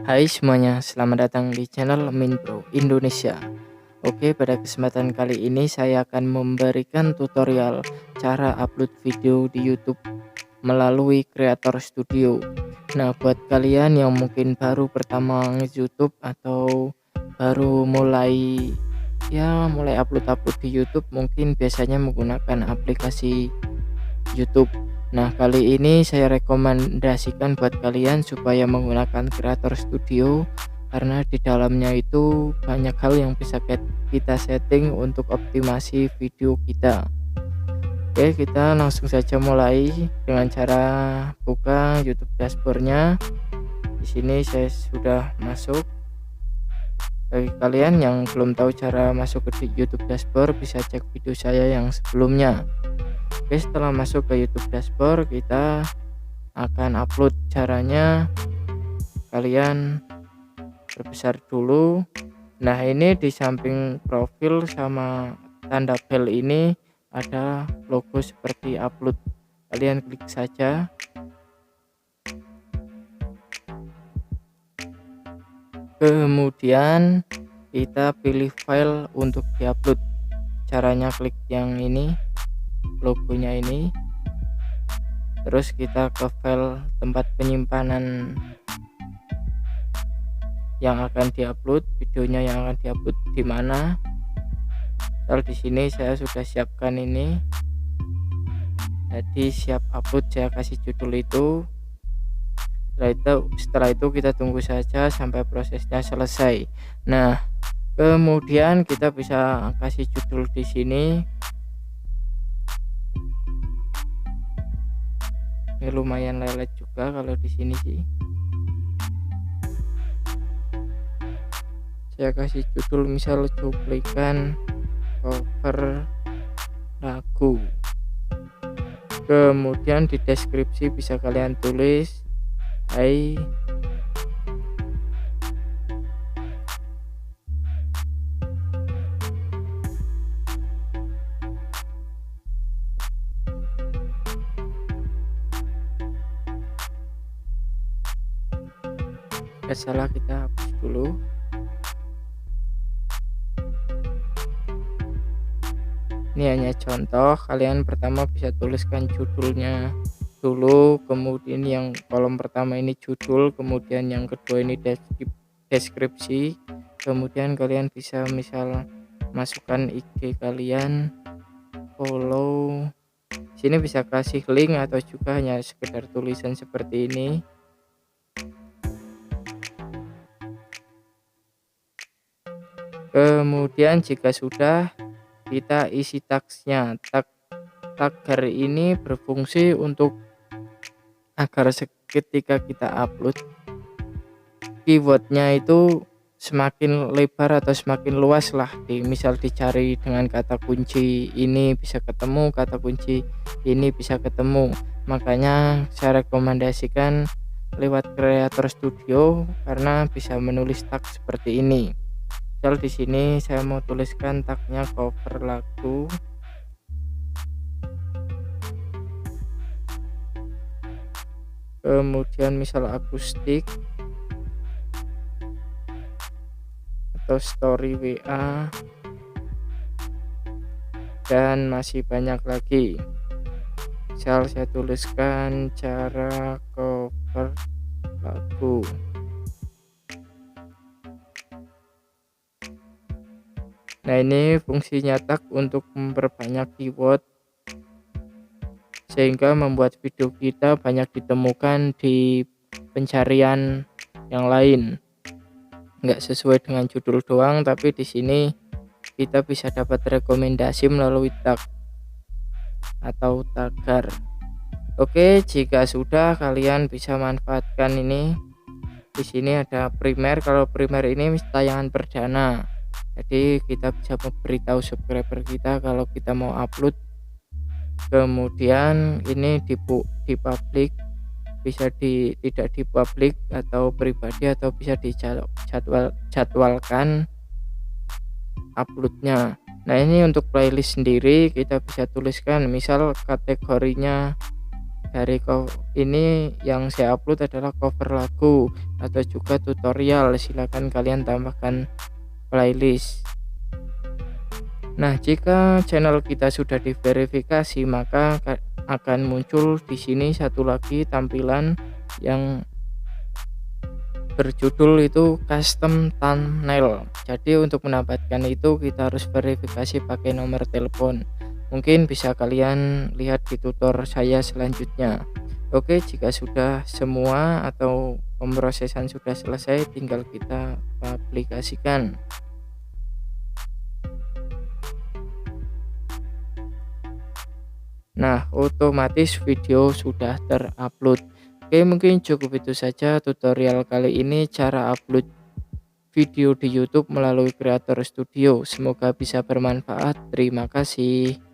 Hai semuanya, selamat datang di channel Minpro Indonesia. Oke, pada kesempatan kali ini saya akan memberikan tutorial cara upload video di YouTube melalui Creator Studio. Nah, buat kalian yang mungkin baru pertama nge-YouTube atau baru mulai upload di YouTube, mungkin biasanya menggunakan aplikasi YouTube. Nah, kali ini saya rekomendasikan buat kalian supaya menggunakan Creator Studio karena di dalamnya itu banyak hal yang bisa kita setting untuk optimasi video kita. Oke, kita langsung saja mulai dengan cara buka YouTube dashboardnya. Di sini saya sudah masuk. Bagi kalian yang belum tahu cara masuk ke YouTube dashboard, bisa cek video saya yang sebelumnya. Oke, setelah masuk ke YouTube dashboard, kita akan upload. Caranya kalian perbesar dulu. Nah, ini di samping profil sama tanda bel ini ada logo seperti upload. Kalian klik saja. Kemudian kita pilih file untuk diupload. Caranya klik yang ini, logonya ini, terus kita ke file tempat penyimpanan yang akan diupload, videonya yang akan diupload di mana. Di sini saya sudah siapkan ini, jadi siap upload, saya kasih judul itu. Setelah itu kita tunggu saja sampai prosesnya selesai. Nah, kemudian kita bisa kasih judul di sini. Ini lumayan lelet juga kalau di sini sih. Saya kasih judul misal cuplikan cover lagu. Kemudian di deskripsi bisa kalian tulis hai salah, kita hapus dulu. Ini hanya contoh, kalian pertama bisa tuliskan judulnya dulu, kemudian yang kolom pertama ini judul, kemudian yang kedua ini deskripsi, kemudian kalian bisa misal masukkan IG kalian, follow. Sini bisa kasih link atau juga hanya sekedar tulisan seperti ini. Kemudian jika sudah, kita isi tagsnya. Tagger ini berfungsi untuk agar ketika kita upload, keywordnya itu semakin lebar atau semakin luas lah. Misal dicari dengan kata kunci ini bisa ketemu, kata kunci ini bisa ketemu. Makanya saya rekomendasikan lewat Creator Studio karena bisa menulis tag seperti ini. Misal di sini saya mau tuliskan tagnya cover lagu. Kemudian misal akustik atau story WA, dan masih banyak lagi. Misal saya tuliskan cara cover lagu. Nah, ini fungsinya tag untuk memperbanyak keyword sehingga membuat video kita banyak ditemukan di pencarian yang lain. Nggak sesuai dengan judul doang, tapi di sini kita bisa dapat rekomendasi melalui tag atau tagar. Oke, jika sudah, kalian bisa manfaatkan ini. Di sini ada primer. Kalau primer ini tayangan perdana. Jadi kita bisa memberitahu subscriber kita kalau kita mau upload. Kemudian ini di publik, bisa tidak di publik atau pribadi, atau bisa dijadwalkan uploadnya. Nah, ini untuk playlist sendiri kita bisa tuliskan misal kategorinya dari ini yang saya upload adalah cover lagu atau juga tutorial, silakan kalian tambahkan playlist. Nah, jika channel kita sudah diverifikasi, maka akan muncul di sini satu lagi tampilan yang berjudul itu custom thumbnail. Jadi untuk mendapatkan itu kita harus verifikasi pakai nomor telepon. Mungkin bisa kalian lihat di tutor saya selanjutnya. Oke, jika sudah semua atau pemrosesan sudah selesai, tinggal kita aplikasikan. Nah, otomatis video sudah terupload. Oke, mungkin cukup itu saja tutorial kali ini cara upload video di YouTube melalui Creator Studio. Semoga bisa bermanfaat. Terima kasih.